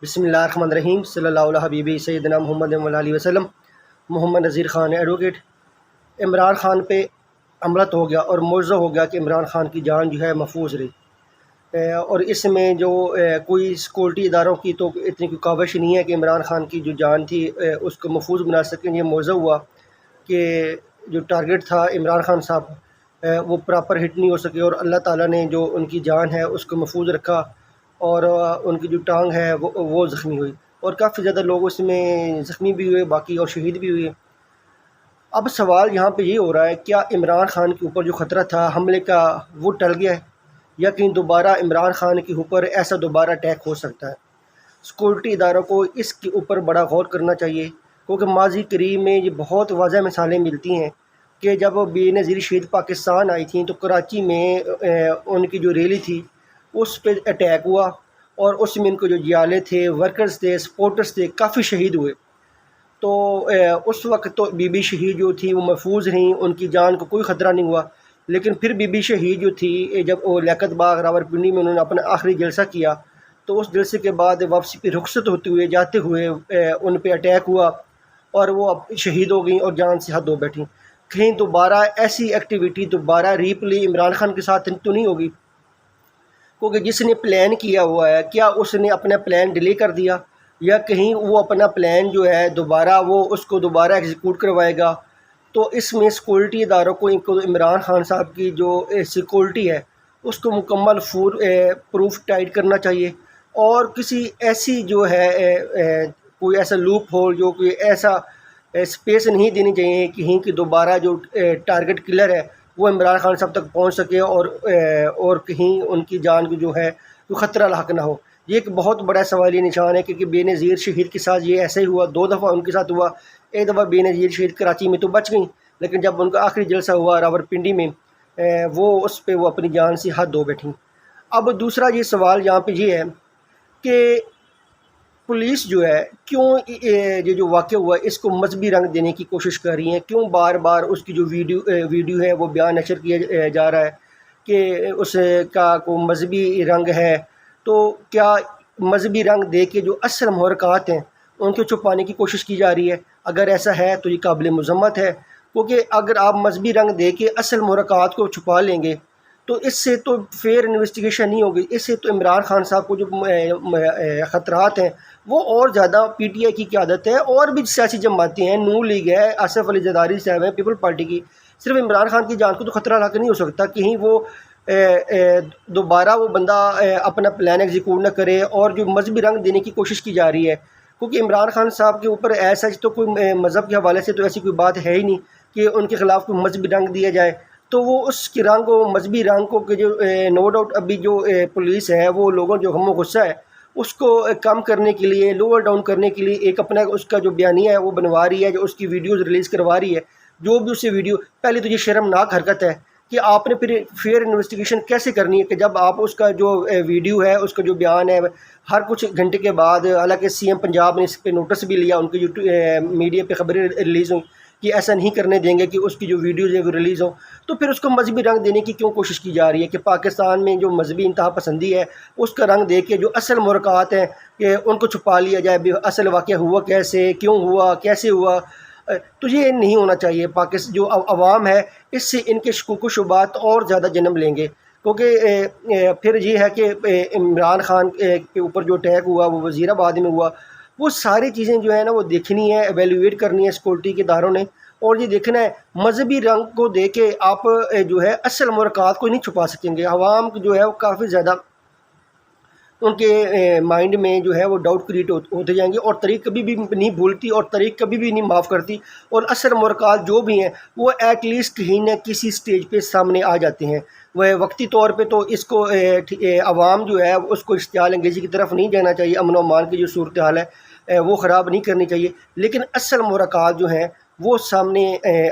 بسم اللہ الرحمن الرحیم صلی اللہ علیہ حبیبی سیدنا محمد علیہ وسلم۔ محمد نذیر خان ایڈوکیٹ۔ عمران خان پہ حملت ہو گیا اور معجزہ ہو گیا کہ عمران خان کی جان جو ہے محفوظ رہی، اور اس میں جو کوئی سیکورٹی اداروں کی تو اتنی کوئی کاوش نہیں ہے کہ عمران خان کی جو جان تھی اس کو محفوظ بنا سکیں۔ یہ معجزہ ہوا کہ جو ٹارگٹ تھا عمران خان صاحب وہ پراپر ہٹ نہیں ہو سکے، اور اللہ تعالیٰ نے جو ان کی جان ہے اس کو محفوظ رکھا، اور ان کی جو ٹانگ ہے وہ زخمی ہوئی، اور کافی زیادہ لوگ اس میں زخمی بھی ہوئے باقی، اور شہید بھی ہوئے۔ اب سوال یہاں پہ یہ ہو رہا ہے، کیا عمران خان کے اوپر جو خطرہ تھا حملے کا وہ ٹل گیا ہے، یا کہیں دوبارہ عمران خان کے اوپر ایسا دوبارہ اٹیک ہو سکتا ہے؟ سیکورٹی اداروں کو اس کے اوپر بڑا غور کرنا چاہیے، کیونکہ ماضی قریب میں یہ بہت واضح مثالیں ملتی ہیں کہ جب بے نظیر شہید پاکستان آئی تھیں تو کراچی میں ان کی جو ریلی تھی اس پہ اٹیک ہوا، اور اس میں ان کو جو جیالے تھے، ورکرز تھے، سپورٹرز تھے، کافی شہید ہوئے۔ تو اس وقت تو بی بی شہید جو تھی وہ محفوظ رہیں، ان کی جان کو کوئی خطرہ نہیں ہوا، لیکن پھر بی بی شہید جو تھی جب وہ لیاقت باغ راولپنڈی میں انہوں نے اپنا آخری جلسہ کیا، تو اس جلسے کے بعد واپسی پہ رخصت ہوتے ہوئے جاتے ہوئے ان پہ اٹیک ہوا، اور وہ شہید ہو گئیں اور جان سے حد ہو بیٹھیں۔ کہیں دوبارہ ایسی ایکٹیویٹی دوبارہ ریپلی عمران خان کے ساتھ تو نہیں ہوگی؟ کیونکہ جس نے پلان کیا ہوا ہے، کیا اس نے اپنا پلان ڈیلے کر دیا، یا کہیں وہ اپنا پلان جو ہے دوبارہ وہ اس کو دوبارہ ایگزیکیوٹ کروائے گا؟ تو اس میں سیکورٹی اداروں کو عمران خان صاحب کی جو سیکورٹی ہے اس کو مکمل پروف ٹائٹ کرنا چاہیے، اور کسی ایسی جو ہے کوئی ایسا لوپ ہول، جو کوئی ایسا اسپیس نہیں دینی چاہیے کہیں کہ دوبارہ جو ٹارگٹ کلر ہے وہ عمران خان صاحب تک پہنچ سکے، اور کہیں ان کی جان کو جو ہے کوئی خطرہ لاحق نہ ہو۔ یہ ایک بہت بڑا سوالی نشان ہے، کیونکہ بے نظیر شہید کے ساتھ یہ ایسے ہی ہوا، 2 دفعہ ان کے ساتھ ہوا۔ ایک دفعہ بے نظیر شہید کراچی میں تو بچ گئیں، لیکن جب ان کا آخری جلسہ ہوا راولپنڈی میں وہ اس پہ وہ اپنی جان سے حد ہو بیٹھیں۔ اب دوسرا یہ سوال یہاں پہ یہ ہے کہ پولیس جو ہے کیوں یہ جو واقعہ ہوا ہے اس کو مذہبی رنگ دینے کی کوشش کر رہی ہیں؟ کیوں بار بار اس کی جو ویڈیو ہے وہ بیان نشر کیا جا رہا ہے کہ اس کا کوئی مذہبی رنگ ہے؟ تو کیا مذہبی رنگ دے کے جو اصل محرکات ہیں ان کو چھپانے کی کوشش کی جا رہی ہے؟ اگر ایسا ہے تو یہ قابل مذمت ہے، کیونکہ اگر آپ مذہبی رنگ دے کے اصل محرکات کو چھپا لیں گے تو اس سے تو فیئر انویسٹیگیشن نہیں ہوگی، اس سے تو عمران خان صاحب کو جو خطرات ہیں وہ اور زیادہ پی ٹی آئی کی قیادت ہے، اور بھی سیاسی جماعتیں ہیں، نون لیگ ہے، آصف علی زرداری صاحب ہیں پیپل پارٹی کی، صرف عمران خان کی جان کو تو خطرہ لاحق نہیں ہو سکتا کہیں وہ دوبارہ وہ بندہ اپنا پلان ایگزیکیوٹ نہ کرے، اور جو مذہبی رنگ دینے کی کوشش کی جا رہی ہے، کیونکہ عمران خان صاحب کے اوپر ایسا تو کوئی مذہب کے حوالے سے تو ایسی کوئی بات ہے ہی نہیں کہ ان کے خلاف کوئی مذہبی رنگ دیا جائے۔ تو وہ اس کے رنگ کو، مذہبی رنگ کو، کہ جو نو ڈاؤٹ ابھی جو پولیس ہے وہ لوگوں جو غم و غصہ ہے اس کو کم کرنے کے لیے، لوور ڈاؤن کرنے کے لیے ایک اپنا اس کا جو بیانیہ ہے وہ بنوا رہی ہے، جو اس کی ویڈیوز ریلیز کروا رہی ہے، جو بھی اس سے ویڈیو، پہلے تو یہ شرمناک حرکت ہے کہ آپ نے پھر فیئر انویسٹیگیشن کیسے کرنی ہے کہ جب آپ اس کا جو ویڈیو ہے، اس کا جو بیان ہے، ہر کچھ گھنٹے کے بعد، حالانکہ سی ایم پنجاب نے اس پہ نوٹس بھی لیا، ان کی جو میڈیا پہ خبریں ریلیز ہوئیں کہ ایسا نہیں کرنے دیں گے کہ اس کی جو ویڈیوز ہیں وہ ریلیز ہوں، تو پھر اس کو مذہبی رنگ دینے کی کیوں کوشش کی جا رہی ہے کہ پاکستان میں جو مذہبی انتہا پسندی ہے اس کا رنگ دے کے جو اصل محرکات ہیں کہ ان کو چھپا لیا جائے، اصل واقعہ ہوا کیسے، کیوں ہوا، کیسے ہوا؟ تو یہ نہیں ہونا چاہیے۔ پاکستان جو عوام ہے اس سے ان کے شکوک و شبہات اور زیادہ جنم لیں گے، کیونکہ پھر یہ ہے کہ عمران خان کے اوپر جو اٹیک ہوا وہ وزیر آباد میں ہوا، وہ ساری چیزیں جو ہیں نا وہ دیکھنی ہے، ایویلیویٹ کرنی ہے سیکورٹی کے اداروں نے، اور یہ دیکھنا ہے مذہبی رنگ کو دے کے آپ جو ہے اصل محرکات کو نہیں چھپا سکیں گے۔ عوام جو ہے وہ کافی زیادہ ان کے مائنڈ میں جو ہے وہ ڈاؤٹ کریٹ ہوتے جائیں گے، اور تاریخ کبھی بھی نہیں بھولتی، اور تاریخ کبھی بھی نہیں معاف کرتی، اور اثر محرکات جو بھی ہیں وہ ایٹ لیسٹ کہیں نہ کسی سٹیج پہ سامنے آ جاتے ہیں۔ وہ وقتی طور پہ تو اس کو عوام جو ہے اس کو اشتعال انگیزی کی طرف نہیں جانا چاہیے، امن و امان کی جو صورتحال ہے وہ خراب نہیں کرنی چاہیے، لیکن اصل محرکات جو ہیں وہ سامنے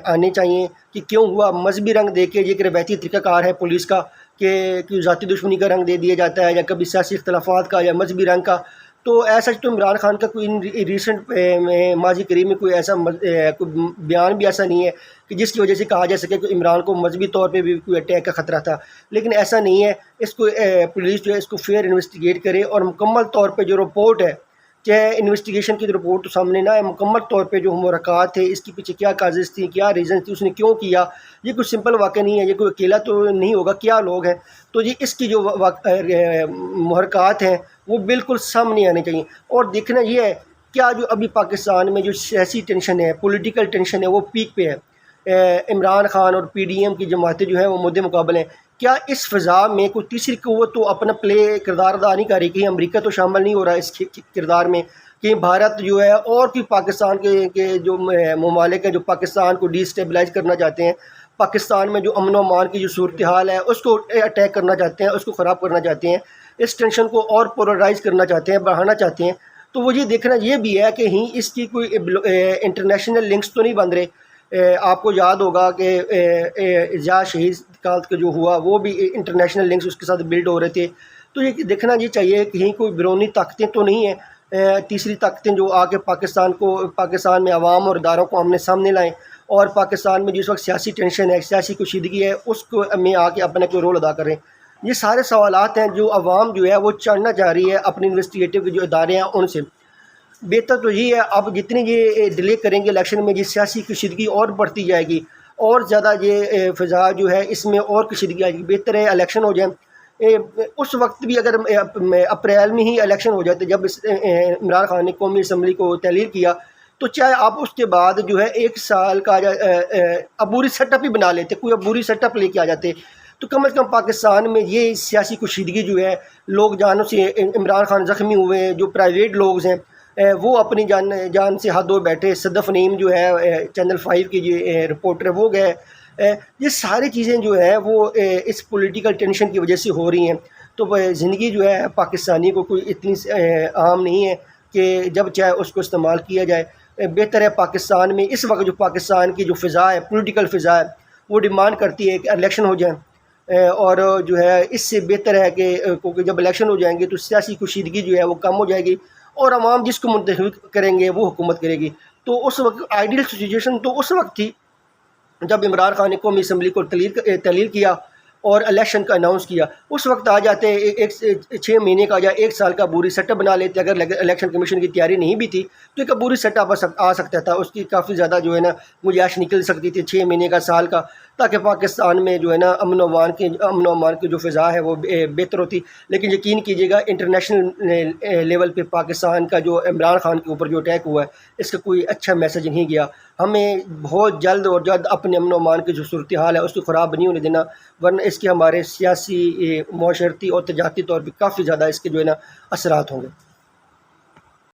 آنے چاہیے کہ کیوں ہوا۔ مذہبی رنگ دے کے یہ ایک روایتی طریقہ کار ہے پولیس کا کہ ذاتی دشمنی کا رنگ دے دیا جاتا ہے، یا کبھی سیاسی اختلافات کا، یا مذہبی رنگ کا۔ تو ایسا تو عمران خان کا کوئی ریسنٹ ماضی قریب میں کوئی ایسا کوئی بیان بھی ایسا نہیں ہے کہ جس کی وجہ سے کہا جا سکے کہ عمران کو مذہبی طور پہ بھی کوئی اٹیک کا خطرہ تھا، لیکن ایسا نہیں ہے۔ اس کو پولیس جو ہے اس کو فیئر انویسٹیگیٹ کرے، اور مکمل طور پہ جو رپورٹ ہے چاہے انویسٹیگیشن کی رپورٹ تو سامنے نہ ہے، مکمل طور پہ جو محرکات تھے، اس کے پیچھے کیا کازز تھیں، کیا ریزن تھی، اس نے کیوں کیا، یہ کوئی سمپل واقعہ نہیں ہے، یہ کوئی اکیلا تو نہیں ہوگا، کیا لوگ ہیں، تو یہ اس کی جو محرکات ہیں وہ بالکل سامنے آنے چاہیے۔ اور دیکھنا یہ ہے کیا جو ابھی پاکستان میں جو سیاسی ٹینشن ہے، پولیٹیکل ٹینشن ہے، وہ پیک پہ ہے، عمران خان اور پی ڈی ایم کی جماعتیں جو ہیں وہ مد مقابل ہیں، کیا اس فضا میں کوئی تیسری قوت تو اپنا کردار ادا نہیں کر رہی؟ کہیں امریکہ تو شامل نہیں ہو رہا اس کردار میں، کہیں بھارت جو ہے اور کوئی پاکستان کے جو ممالک ہیں جو پاکستان کو ڈی اسٹیبلائز کرنا چاہتے ہیں، پاکستان میں جو امن و امان کی جو صورتحال ہے اس کو اٹیک کرنا چاہتے ہیں، اس کو خراب کرنا چاہتے ہیں، اس ٹینشن کو اور پولرائز کرنا چاہتے ہیں، بڑھانا چاہتے ہیں، تو وہ یہ دیکھنا یہ بھی ہے کہ اس کی کوئی انٹرنیشنل لنکس تو نہیں بن رہے۔ آپ کو یاد ہوگا کہ ضیاء شہید کا جو ہوا وہ بھی انٹرنیشنل لنکس اس کے ساتھ بلڈ ہو رہے تھے، تو یہ دیکھنا یہ چاہیے کہ کہیں کوئی بیرونی طاقتیں تو نہیں ہیں، تیسری طاقتیں جو آ کے پاکستان میں عوام اور اداروں کو آمنے سامنے لائیں، اور پاکستان میں جس وقت سیاسی ٹینشن ہے، سیاسی کشیدگی ہے، اس کو میں آ کے اپنا کوئی رول ادا کریں۔ یہ سارے سوالات ہیں جو عوام جو ہے وہ جاننا چاہ رہی ہے اپنی انویسٹیگیٹو کے جو ادارے ہیں ان سے۔ بہتر تو یہ ہے اب جتنی یہ ڈیلے کریں گے الیکشن میں، یہ سیاسی کشیدگی اور بڑھتی جائے گی، اور زیادہ یہ فضا جو ہے اس میں اور کشیدگی آئے گی۔ بہتر ہے الیکشن ہو جائیں، اس وقت بھی اگر اپریل میں ہی الیکشن ہو جاتے، جب عمران خان نے قومی اسمبلی کو تحلیل کیا، تو چاہے آپ اس کے بعد جو ہے 1 سال کا عبوری سیٹ اپ ہی بنا لیتے، کوئی عبوری سیٹ اپ لے کے آ جاتے، تو کم از کم پاکستان میں یہ سیاسی کشیدگی جو ہے، لوگ جانوں سے عمران خان زخمی ہوئے ہیں، جو پرائیویٹ لوگ ہیں وہ اپنی جان سے ہاتھ دھو بیٹھے، صدف نعیم جو ہے چینل 5 کی جو رپورٹر وہ گئے، یہ ساری چیزیں جو ہیں وہ اس پولیٹیکل ٹینشن کی وجہ سے ہو رہی ہیں۔ تو زندگی جو ہے پاکستانی کو کوئی اتنی عام نہیں ہے کہ جب چاہے اس کو استعمال کیا جائے۔ بہتر ہے پاکستان میں اس وقت جو پاکستان کی جو فضا ہے، پولیٹیکل فضا ہے، وہ ڈیمانڈ کرتی ہے کہ الیکشن ہو جائیں، اور جو ہے اس سے بہتر ہے کہ کیونکہ جب الیکشن ہو جائیں گے تو سیاسی کشیدگی جو ہے وہ کم ہو جائے گی، اور عوام جس کو منتخب کریں گے وہ حکومت کرے گی۔ تو اس وقت آئیڈیل سچویشن تو اس وقت تھی جب عمران خان نے قومی اسمبلی کو تحلیل کیا اور الیکشن کا اناؤنس کیا، اس وقت آ جاتے 6 مہینے کا یا 1 سال کا عبوری سیٹ اپ بنا لیتے۔ اگر الیکشن کمیشن کی تیاری نہیں بھی تھی تو ایک عبوری سیٹ اپ آ سکتا تھا، اس کی کافی زیادہ جو ہے نا گنجائش نکل سکتی تھی 6 مہینے کا، سال کا، تاکہ پاکستان میں جو ہے نا امن و امان کی جو فضا ہے وہ بہتر ہوتی۔ لیکن یقین کیجیے گا انٹرنیشنل لیول پہ پاکستان کا جو عمران خان کے اوپر جو اٹیک ہوا ہے اس کا کوئی اچھا میسج نہیں گیا۔ ہمیں بہت جلد اپنے امن و امان کی جو صورتحال ہے اس کو خراب نہیں ہونے دینا، ورنہ اس کے ہمارے سیاسی، معاشرتی اور تجارتی طور پہ کافی زیادہ اس کے جو ہے نا اثرات ہوں گے۔